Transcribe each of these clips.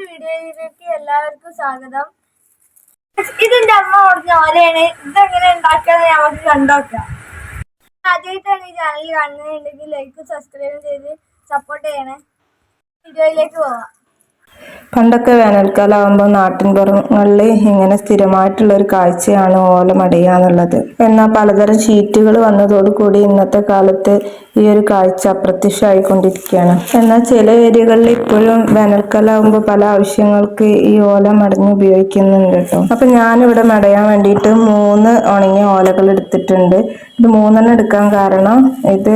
വീഡിയോയിലേക്ക് എല്ലാവർക്കും സ്വാഗതം. ഇതിന്റെ അമ്മ ഓടുന്ന ഓലയാണ്. ഇതെങ്ങനെ ഉണ്ടാക്കാന്ന് നമുക്ക് കണ്ടോക്കാം. ആദ്യമായിട്ടാണ് ഈ ചാനൽ കാണുന്നുണ്ടെങ്കിൽ ലൈക്ക് സബ്സ്ക്രൈബ് ചെയ്ത് സപ്പോർട്ട് ചെയ്യണേ. വീഡിയോയിലേക്ക് പോവാം. പണ്ടൊക്കെ വേനൽക്കാലമാകുമ്പോൾ നാട്ടിൻപുറങ്ങളിൽ ഇങ്ങനെ സ്ഥിരമായിട്ടുള്ള ഒരു കാഴ്ചയാണ് ഓല മടയുക എന്നുള്ളത്. എന്നാൽ പലതരം ഷീറ്റുകൾ വന്നതോടുകൂടി ഇന്നത്തെ കാലത്ത് ഈ ഒരു കാഴ്ച അപ്രത്യക്ഷമായിക്കൊണ്ടിരിക്കുകയാണ്. എന്നാൽ ചില ഏരിയകളിൽ ഇപ്പോഴും വേനൽക്കാലമാകുമ്പോൾ പല ആവശ്യങ്ങൾക്ക് ഈ ഓല മടഞ്ഞ് ഉപയോഗിക്കുന്നുണ്ട് കേട്ടോ. അപ്പൊ ഞാനിവിടെ മടയാൻ വേണ്ടിയിട്ട് 3 ഉണങ്ങിയ ഓലകൾ എടുത്തിട്ടുണ്ട്. ഇത് 3 എടുക്കാൻ കാരണം ഇത്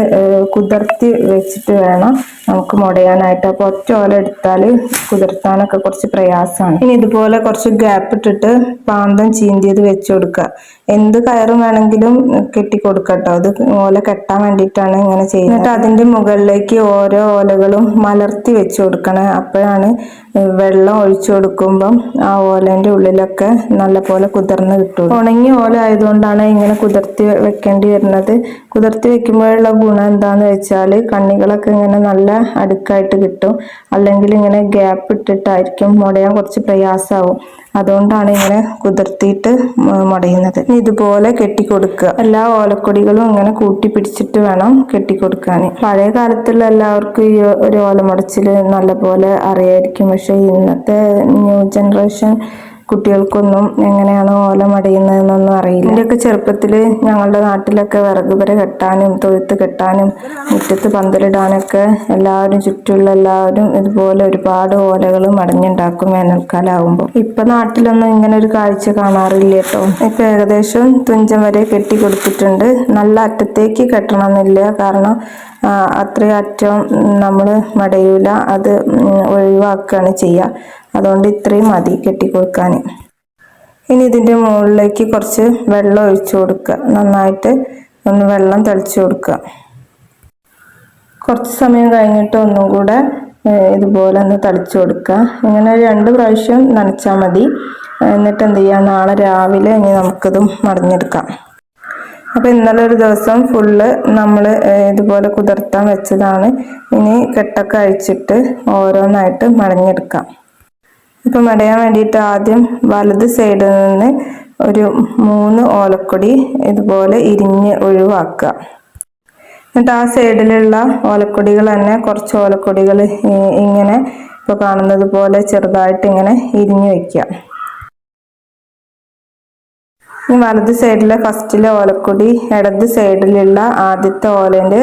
കുതിർത്തി വെച്ചിട്ട് വേണം നമുക്ക് മുടയാനായിട്ട്. അപ്പൊ ഒറ്റ ഓല എടുത്താൽ കുതിർത്താനൊക്കെ കുറച്ച് പ്രയാസമാണ്. ഇനി ഇതുപോലെ കുറച്ച് ഗ്യാപ്പ് ഇട്ടിട്ട് പാന്തം ചീന്തിയത് വെച്ച് കൊടുക്കുക. എന്ത് കയറും വേണമെങ്കിലും കെട്ടി കൊടുക്കട്ടോ. അത് ഓല കെട്ടാൻ വേണ്ടിയിട്ടാണ് ഇങ്ങനെ ചെയ്യുന്നത്. എന്നിട്ട് അതിന്റെ മുകളിലേക്ക് ഓരോ ഓലകളും മലർത്തി വെച്ച് കൊടുക്കണം. അപ്പോഴാണ് വെള്ളം ഒഴിച്ചു കൊടുക്കുമ്പം ആ ഓലന്റെ ഉള്ളിലൊക്കെ നല്ല പോലെ കുതിർന്ന് കിട്ടും. ഉണങ്ങിയ ഓല ആയതുകൊണ്ടാണ് ഇങ്ങനെ കുതിർത്തി വെക്കേണ്ടി വരുന്നത്. കുതിർത്തി വെക്കുമ്പോഴുള്ള ഗുണം എന്താന്ന് വെച്ചാൽ കണ്ണികളൊക്കെ ഇങ്ങനെ നല്ല അടുക്കായിട്ട് കിട്ടും. അല്ലെങ്കിൽ ഇങ്ങനെ ഗ്യാപ്പ് ഇട്ടിട്ടായിരിക്കും മുടയാൻ കുറച്ച് പ്രയാസമാവും. അതുകൊണ്ടാണ് ഇങ്ങനെ കുതിർത്തിയിട്ട് മുടയുന്നത്. ഇതുപോലെ കെട്ടിക്കൊടുക്കുക. എല്ലാ ഓലക്കൊടികളും ഇങ്ങനെ കൂട്ടി പിടിച്ചിട്ട് വേണം കെട്ടിക്കൊടുക്കാൻ. പഴയ കാലത്തുള്ള എല്ലാവർക്കും ഈ ഒരു ഓലമുടച്ചില് നല്ല പോലെ അറിയായിരിക്കും. പക്ഷെ ഇന്നത്തെ ന്യൂ ജനറേഷൻ കുട്ടികൾക്കൊന്നും എങ്ങനെയാണ് ഓല മടയുന്നതെന്നൊന്നും അറിയില്ല. എന്റെയൊക്കെ ചെറുപ്പത്തില് ഞങ്ങളുടെ നാട്ടിലൊക്കെ വിറകുപുര കെട്ടാനും തൊഴുത്ത് കെട്ടാനും മുറ്റത്ത് പന്തലിടാനൊക്കെ ചുറ്റുമുള്ള എല്ലാവരും ഇതുപോലെ ഒരുപാട് ഓലകൾ മടഞ്ഞുണ്ടാക്കും വേനൽക്കാലം ആകുമ്പോൾ. ഇപ്പൊ നാട്ടിലൊന്നും ഇങ്ങനെ ഒരു കാഴ്ച കാണാറില്ല കേട്ടോ. ഇപ്പൊ ഏകദേശം തുഞ്ചം വരെ കെട്ടി കൊടുത്തിട്ടുണ്ട്. നല്ല അറ്റത്തേക്ക് കെട്ടണമെന്നില്ല, കാരണം അത്രയും അറ്റം നമ്മൾ മടയൂല, അത് ഒഴിവാക്കുകയാണ് ചെയ്യുക. അതുകൊണ്ട് ഇത്രയും മതി കെട്ടിക്കൊടുക്കാൻ. ഇനി ഇതിന്റെ മുകളിലേക്ക് കുറച്ച് വെള്ളം ഒഴിച്ചു കൊടുക്കുക. നന്നായിട്ട് ഒന്ന് വെള്ളം തെളിച്ചു കൊടുക്കുക. കുറച്ച് സമയം കഴിഞ്ഞിട്ട് ഒന്നും കൂടെ ഇതുപോലെ ഒന്ന് തളിച്ചു കൊടുക്കുക. ഇങ്ങനെ 2 പ്രാവശ്യം നനച്ചാൽ മതി. എന്നിട്ട് എന്ത് ചെയ്യുക, നാളെ രാവിലെ ഇനി നമുക്കിതും മടഞ്ഞെടുക്കാം. അപ്പൊ ഇന്നലെ ഒരു ദിവസം ഫുള്ള് നമ്മൾ ഇതുപോലെ കുതിർത്താൻ വെച്ചതാണ്. ഇനി കെട്ടൊക്കെ അഴിച്ചിട്ട് ഓരോന്നായിട്ട് മടഞ്ഞെടുക്കാം. ഇപ്പൊ മടയാൻ വേണ്ടിയിട്ട് ആദ്യം വലത് സൈഡിൽ നിന്ന് ഒരു 3 ഓലക്കൊടി ഇതുപോലെ ഇരിഞ്ഞ് ഒഴിവാക്കുക. എന്നിട്ട് ആ സൈഡിലുള്ള ഓലക്കൊടികൾ തന്നെ കുറച്ച് ഓലക്കൊടികൾ ഇങ്ങനെ ഇപ്പൊ കാണുന്നത് പോലെ ചെറുതായിട്ട് ഇങ്ങനെ ഇരിഞ്ഞു വെക്കുക. ഈ വലത് സൈഡിലെ ഫസ്റ്റിലെ ഓലക്കൊടി ഇടത് സൈഡിലുള്ള ആദ്യത്തെ ഓലന്റെ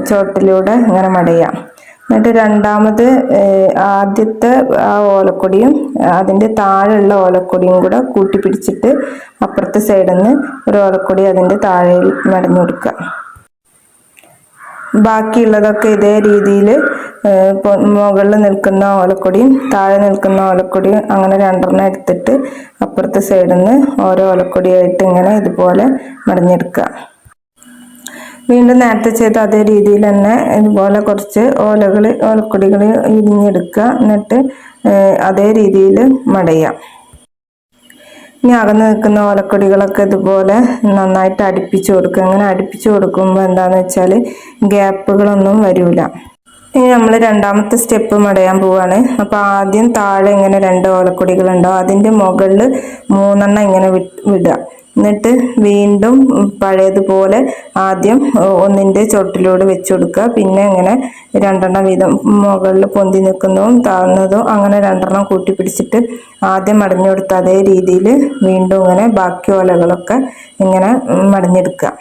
ചോട്ടിലൂടെ ഇങ്ങനെ മടയാം. എന്നിട്ട് രണ്ടാമത് ആദ്യത്തെ ആ ഓലക്കൊടിയും അതിന്റെ താഴെയുള്ള ഓലക്കൊടിയും കൂടെ കൂട്ടി പിടിച്ചിട്ട് അപ്പുറത്തെ സൈഡിൽ നിന്ന് ഒരു ഓലക്കൊടി അതിന്റെ താഴെ മടഞ്ഞു കൊടുക്കുക. ബാക്കിയുള്ളതൊക്കെ ഇതേ രീതിയിൽ മുകളിൽ നിൽക്കുന്ന ഓലക്കൊടിയും താഴെ നിൽക്കുന്ന ഓലക്കൊടിയും അങ്ങനെ 2 എടുത്തിട്ട് അപ്പുറത്തെ സൈഡിൽ നിന്ന് ഓരോ ഓലക്കൊടിയായിട്ട് ഇങ്ങനെ ഇതുപോലെ മടഞ്ഞെടുക്കുക. വീണ്ടും നേരത്തെ ചെയ്ത അതേ രീതിയിൽ തന്നെ ഇതുപോലെ കുറച്ച് ഓലക്കൊടികൾ ഇരിഞ്ഞെടുക്കുക. എന്നിട്ട് അതേ രീതിയിൽ മടയാം. ഇനി അകന്ന് നിൽക്കുന്ന ഓലക്കൊടികളൊക്കെ ഇതുപോലെ നന്നായിട്ട് അടുപ്പിച്ചു കൊടുക്കുക. അങ്ങനെ അടുപ്പിച്ചു കൊടുക്കുമ്പോൾ എന്താന്ന് വെച്ചാൽ ഗ്യാപ്പുകളൊന്നും വരൂല. ഇനി നമ്മൾ രണ്ടാമത്തെ സ്റ്റെപ്പ് മടയാൻ പോവാണ്. അപ്പൊ ആദ്യം താഴെ ഇങ്ങനെ 2 ഓലക്കൊടികൾ ഉണ്ടാവും. അതിന്റെ മുകളിൽ 3 ഇങ്ങനെ വിടുക. എന്നിട്ട് വീണ്ടും പഴയതുപോലെ ആദ്യം ഒന്നിന്റെ ചോട്ടിലൂടെ വെച്ചു കൊടുക്കുക. പിന്നെ ഇങ്ങനെ 2 വീതം മുകളിൽ പൊന്തി നിൽക്കുന്നതും താഴ്ന്നതും അങ്ങനെ 2 കൂട്ടി പിടിച്ചിട്ട് ആദ്യം മടഞ്ഞു കൊടുത്ത അതേ രീതിയിൽ വീണ്ടും ഇങ്ങനെ ബാക്കി ഓലകളൊക്കെ ഇങ്ങനെ മടഞ്ഞെടുക്കുക.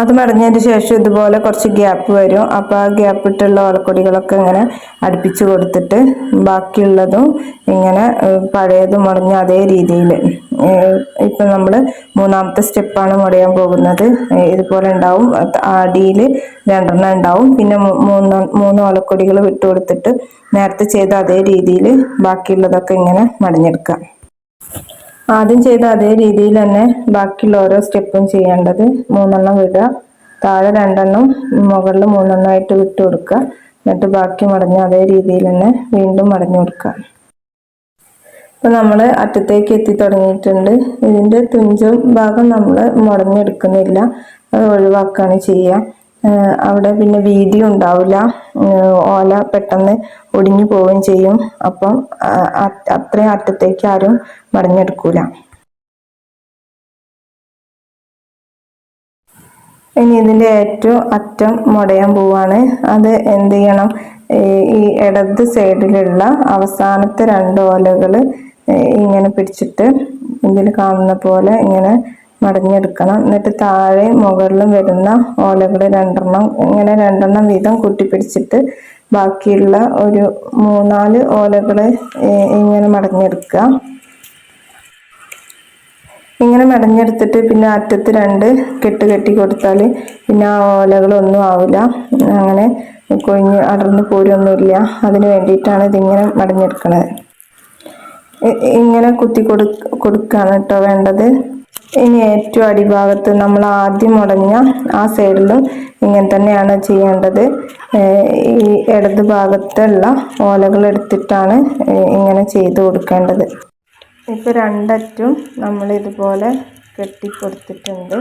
അത് മടഞ്ഞതിന് ശേഷം ഇതുപോലെ കുറച്ച് ഗ്യാപ്പ് വരും. അപ്പൊ ആ ഗ്യാപ്പ് ഇട്ടുള്ള ഓലക്കൊടികളൊക്കെ ഇങ്ങനെ അടുപ്പിച്ചു കൊടുത്തിട്ട് ബാക്കിയുള്ളതും ഇങ്ങനെ പഴയതും മടഞ്ഞ അതേ രീതിയിൽ ഇപ്പൊ നമ്മൾ 3ാമത്തെ സ്റ്റെപ്പാണ് മടയാൻ പോകുന്നത്. ഇതുപോലെ ഉണ്ടാവും. അടിയിൽ 2 ഉണ്ടാവും. പിന്നെ 3 ഓലക്കൊടികൾ വിട്ടുകൊടുത്തിട്ട് നേരത്തെ ചെയ്ത അതേ രീതിയിൽ ബാക്കിയുള്ളതൊക്കെ ഇങ്ങനെ മടഞ്ഞെടുക്കാം. ആദ്യം ചെയ്ത അതേ രീതിയിൽ തന്നെ ബാക്കിയുള്ള ഓരോ സ്റ്റെപ്പും ചെയ്യേണ്ടത്. 3 വിടുക, താഴെ 2 മുകളിൽ 3 വിട്ടു കൊടുക്കുക. എന്നിട്ട് ബാക്കി മടഞ്ഞ അതേ രീതിയിൽ തന്നെ വീണ്ടും മടഞ്ഞു കൊടുക്കുക. ഇപ്പൊ നമ്മൾ അറ്റത്തേക്ക് എത്തി തുടങ്ങിയിട്ടുണ്ട്. ഇതിന്റെ തുഞ്ചം ഭാഗം നമ്മൾ മുടഞ്ഞെടുക്കുന്നില്ല, അത് ഒഴിവാക്കുകയാണ് ചെയ്യുക. അവിടെ പിന്നെ വീതിയും ഉണ്ടാവില്ല. ഓല പെട്ടെന്ന് ഒടിഞ്ഞു പോവുകയും ചെയ്യും. അപ്പം അത്രയും അറ്റത്തേക്ക് ആരും മടഞ്ഞെടുക്കൂല. ഇനി ഇതിൻ്റെ ഏറ്റവും അറ്റം മുടയാൻ പോവാണ്. അത് എന്ത് ചെയ്യണം, ഈ ഇടത് സൈഡിലുള്ള അവസാനത്തെ 2 ഓലകൾ ഇങ്ങനെ പിടിച്ചിട്ട് ഇതിൽ കാണുന്ന പോലെ ഇങ്ങനെ മടഞ്ഞെടുക്കണം. എന്നിട്ട് താഴെ മുകളിലും വരുന്ന ഓലകൾ 2 ഇങ്ങനെ 2 വീതം കൂട്ടിപ്പിടിച്ചിട്ട് ബാക്കിയുള്ള ഒരു 3-4 ഓലകൾ ഇങ്ങനെ മടഞ്ഞെടുക്കുക. ഇങ്ങനെ മെടഞ്ഞെടുത്തിട്ട് പിന്നെ അറ്റത്ത് 2 കെട്ട് കെട്ടി കൊടുത്താൽ പിന്നെ ആ ഓലകളൊന്നും ആവില്ല. അങ്ങനെ കൊഴിഞ്ഞ് അടർന്ന് പോരൊന്നുമില്ല. അതിന് വേണ്ടിയിട്ടാണ് ഇതിങ്ങനെ മടഞ്ഞെടുക്കുന്നത്. ഇങ്ങനെ കുത്തി കൊടുക്കുകയാണ് കേട്ടോ വേണ്ടത്. ഇനി ഏറ്റവും അടിഭാഗത്ത് നമ്മൾ ആദ്യം മുടഞ്ഞ ആ സൈഡിലും ഇങ്ങനെ തന്നെയാണ് ചെയ്യേണ്ടത്. ഈ ഇടത് ഭാഗത്തുള്ള ഓലകൾ എടുത്തിട്ടാണ് ഇങ്ങനെ ചെയ്ത് കൊടുക്കേണ്ടത്. ഇപ്പോൾ 2 അറ്റും നമ്മൾ ഇതുപോലെ കെട്ടിക്കൊടുത്തിട്ടുണ്ട്.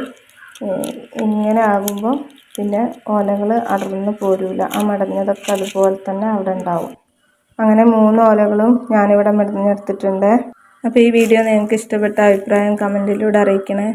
ഇങ്ങനെ ആകുമ്പോൾ പിന്നെ ഓലകൾ അടർന്ന് പോരൂല. ആ മടഞ്ഞതൊക്കെ അതുപോലെ തന്നെ അവിടെ ഉണ്ടാവും. അങ്ങനെ 3 ഓലകളും ഞാനിവിടെ മെടഞ്ഞെടുത്തിട്ടുണ്ട്. അപ്പോൾ ഈ വീഡിയോ നിങ്ങൾക്ക് ഇഷ്ടപ്പെട്ട അഭിപ്രായം കമൻറ്റിലൂടെ അറിയിക്കണേ.